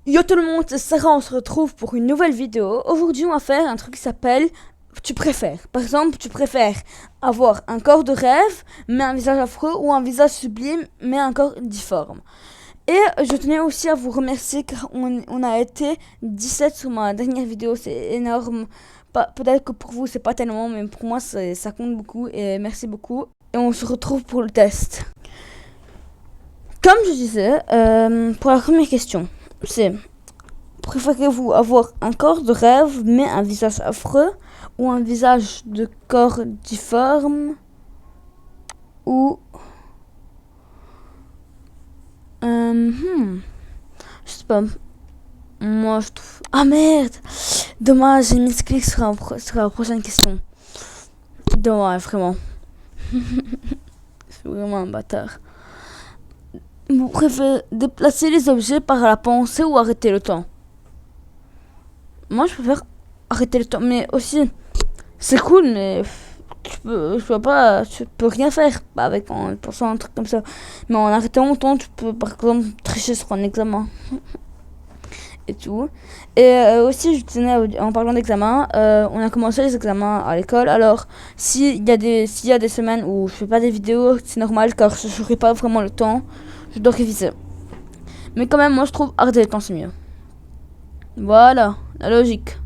Yo tout le monde, c'est Sarah, on se retrouve pour une nouvelle vidéo. Aujourd'hui, on va faire un truc qui s'appelle tu préfères. Par exemple, tu préfères avoir un corps de rêve, mais un visage affreux, ou un visage sublime, mais un corps difforme. Et je tenais aussi à vous remercier car on a été 17 sur ma dernière vidéo, c'est énorme. Peut-être que pour vous, c'est pas tellement, mais pour moi, ça compte beaucoup et merci beaucoup. Et on se retrouve pour le test. Comme je disais, pour la première question, c'est préférez-vous avoir un corps de rêve mais un visage affreux ou un visage de corps difforme ou je sais pas, moi je trouve ah merde, dommage, j'ai mis ce clic sur la prochaine question, dommage vraiment. C'est vraiment un bâtard. Vous préférez déplacer les objets par la pensée ou arrêter le temps? Moi, je préfère arrêter le temps, mais aussi, c'est cool, mais tu peux rien faire avec en pensant à un truc comme ça. Mais en arrêtant le temps, tu peux par exemple tricher sur un examen et tout. Et aussi, je tenais en parlant d'examen, on a commencé les examens à l'école. Alors, s'il y a des semaines où je fais pas des vidéos, c'est normal car je n'aurai pas vraiment le temps. Je dois réviser. Mais quand même, moi, je trouve arrêter le temps c'est mieux. Voilà, la logique.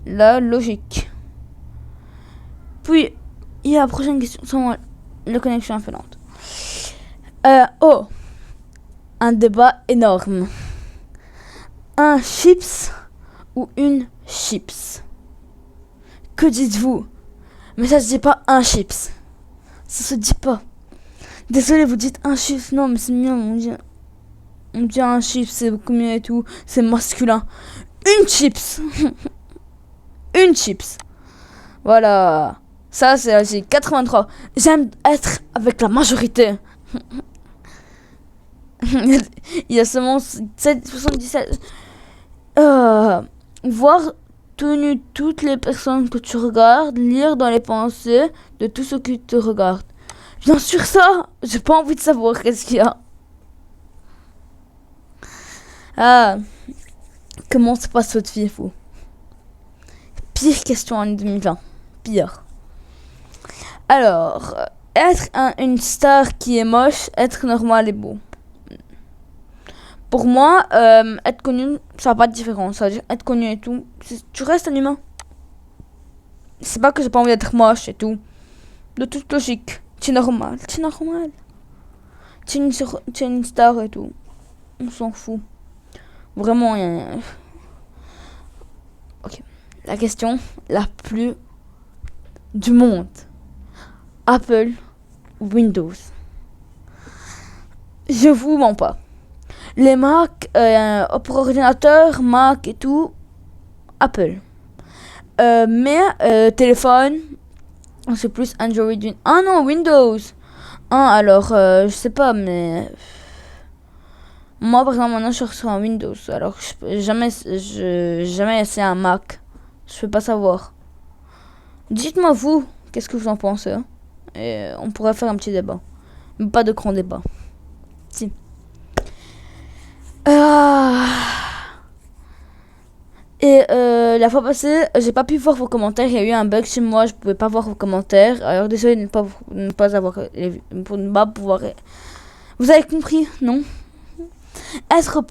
La logique. Puis, il y a la prochaine question. Sans la connexion un peu lente. Oh, un débat énorme. Un chips ou une chips? Que dites-vous? Mais ça se dit pas un chips. Ça se dit pas. Désolé, vous dites un chips. Non, mais c'est mieux. On dit un chips, c'est beaucoup mieux et tout. C'est masculin. Une chips. Une chips. Voilà. Ça, c'est 83. J'aime être avec la majorité. Il y a seulement 77. Voir tenu toutes les personnes que tu regardes, lire dans les pensées de tous ceux qui te regardent. Bien sûr, ça, j'ai pas envie de savoir qu'est-ce qu'il y a. Ah, comment se passe votre vie, vous? Pire question en 2020. Pire. Alors, être une star qui est moche, être normal et beau. Pour moi, être connu, ça n'a pas de différence. Ça veut dire être connu et tout. Tu restes un humain. C'est pas que j'ai pas envie d'être moche et tout. De toute logique. Tu es normal. Tu es normal. Tu es une star et tout. On s'en fout. Vraiment, ok. La question la plus du monde. Apple ou Windows? Je vous mens pas. Les Mac, pour ordinateur, Mac et tout, Apple. Mais téléphone, c'est plus Android. Ah non, Windows. Ah, alors, je sais pas, mais moi, par exemple, maintenant, je suis sur un Windows. Alors, jamais essayé un Mac. Je peux pas savoir. Dites-moi, vous, qu'est-ce que vous en pensez, hein? Et on pourrait faire un petit débat. Mais pas de grand débat. Si. Et la fois passée, j'ai pas pu voir vos commentaires. Il y a eu un bug chez moi, je pouvais pas voir vos commentaires. Alors désolé de ne pas avoir pour ne pas pouvoir. Vous avez compris, non? Être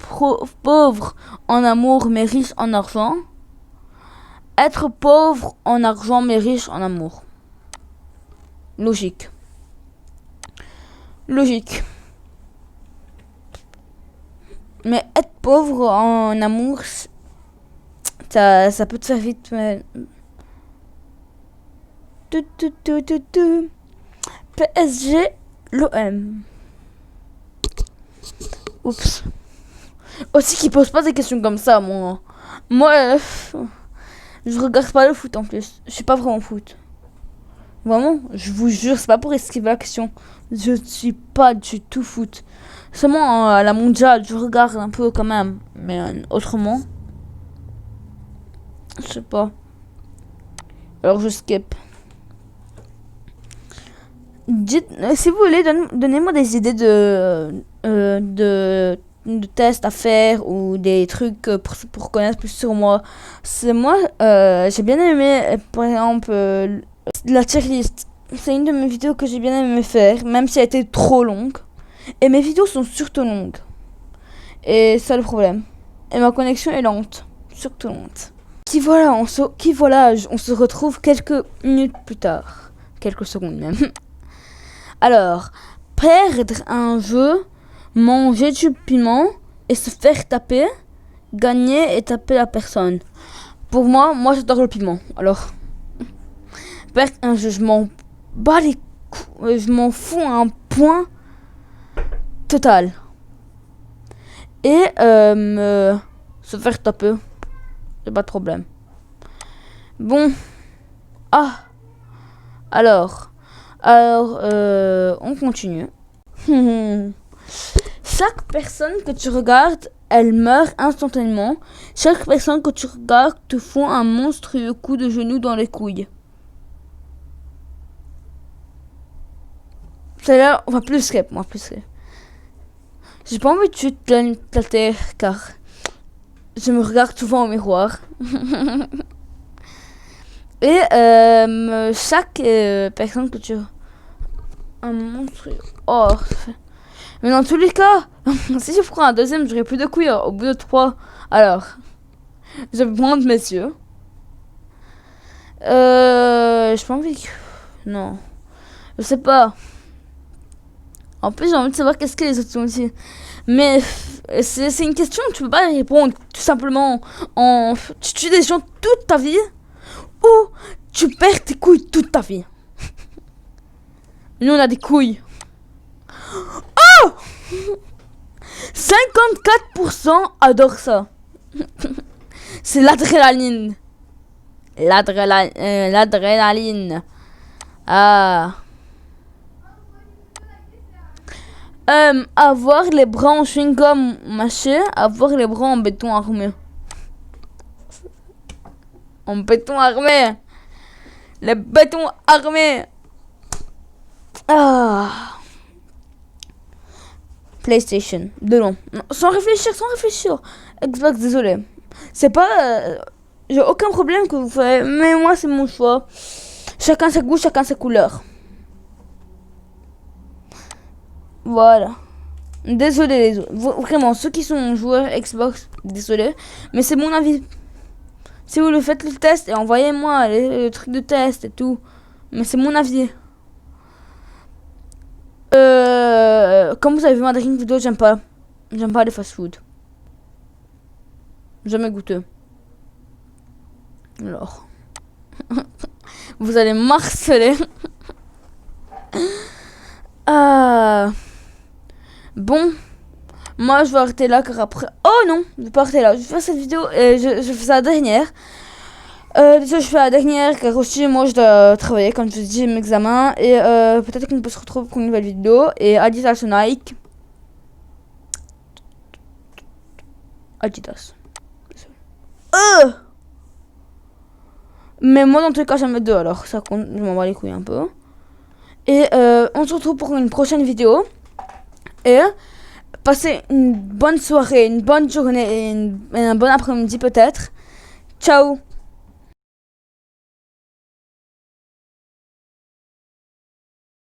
pauvre en amour mais riche en argent. Être pauvre en argent mais riche en amour. Logique. Logique. Mais être pauvre en amour, ça peut te faire vite. Mais... PSG, l'OM. Oups. Aussi qu'ils posent pas des questions comme ça, moi. Moi, je regarde pas le foot en plus. Je suis pas vraiment foot. Vraiment, je vous jure, c'est pas pour esquiver la question. Je ne suis pas du tout foot. Seulement à la mondiale, je regarde un peu quand même. Mais autrement, je sais pas. Alors je skip. Dites, si vous voulez, donnez-moi des idées de de tests à faire ou des trucs pour connaître plus sur moi. C'est moi, j'ai bien aimé, par exemple, la tier list. C'est une de mes vidéos que j'ai bien aimé faire, même si elle était trop longue. Et mes vidéos sont surtout longues. Et c'est le problème. Et ma connexion est lente, surtout lente. On se retrouve quelques minutes plus tard. Quelques secondes même. Alors, perdre un jeu, manger du piment et se faire taper, gagner et taper la personne. Pour moi j'adore le piment. Alors, perdre un jeu, je m'en bats les couilles, je m'en fous un point total. Et se faire taper, c'est pas de problème. Bon, alors, on continue. Chaque personne que tu regardes, elle meurt instantanément. Chaque personne que tu regardes te fout un monstrueux coup de genou dans les couilles. Celle-là, on va plus skip, moi plus skip. J'ai pas envie de tuer la terre car je me regarde souvent au miroir. Et chaque personne que tu... Un monstre... Oh. Mais dans tous les cas, si je prends un deuxième, j'aurai plus de couilles au bout de 3. Alors, je vais prendre mes yeux. J'ai pas envie que... Non. Je sais pas. En plus, j'ai envie de savoir qu'est-ce que les autres sont aussi. Mais c'est une question que tu peux pas répondre tout simplement en... Tu tues des gens toute ta vie ou tu perds tes couilles toute ta vie. Nous, on a des couilles. Oh 54% adorent ça. C'est l'adrénaline. L'adrénaline. Avoir les bras en chewing-gum mâché, avoir les bras en béton armé. En béton armé. Les bétons armés. PlayStation. De long. Non, sans réfléchir. Xbox, désolé. C'est pas... j'ai aucun problème que vous faites. Mais moi, c'est mon choix. Chacun ses goûts, chacun ses couleurs. Voilà. Désolé les autres. Vraiment, ceux qui sont joueurs Xbox, désolé. Mais c'est mon avis. Si vous le faites le test, et envoyez-moi le truc de test et tout. Mais c'est mon avis. Comme vous avez vu ma dernière vidéo, j'aime pas les fast-food. Jamais goûté. Alors. Vous allez m'harceler. Bon. Moi, je vais arrêter là car après... Oh non, je vais pas arrêter là. Je vais faire cette vidéo et je fais la dernière. Déjà, je fais la dernière car aussi, moi, je dois travailler, comme je vous dis, mes examens. Et peut-être qu'on peut se retrouver pour une nouvelle vidéo. Et Adidas Nike. Adidas. Mais moi, dans tous les cas, j'en mets 2, alors ça compte, je m'en bats les couilles un peu. Et on se retrouve pour une prochaine vidéo. Et passez une bonne soirée, une bonne journée et un bon après-midi peut-être. Ciao!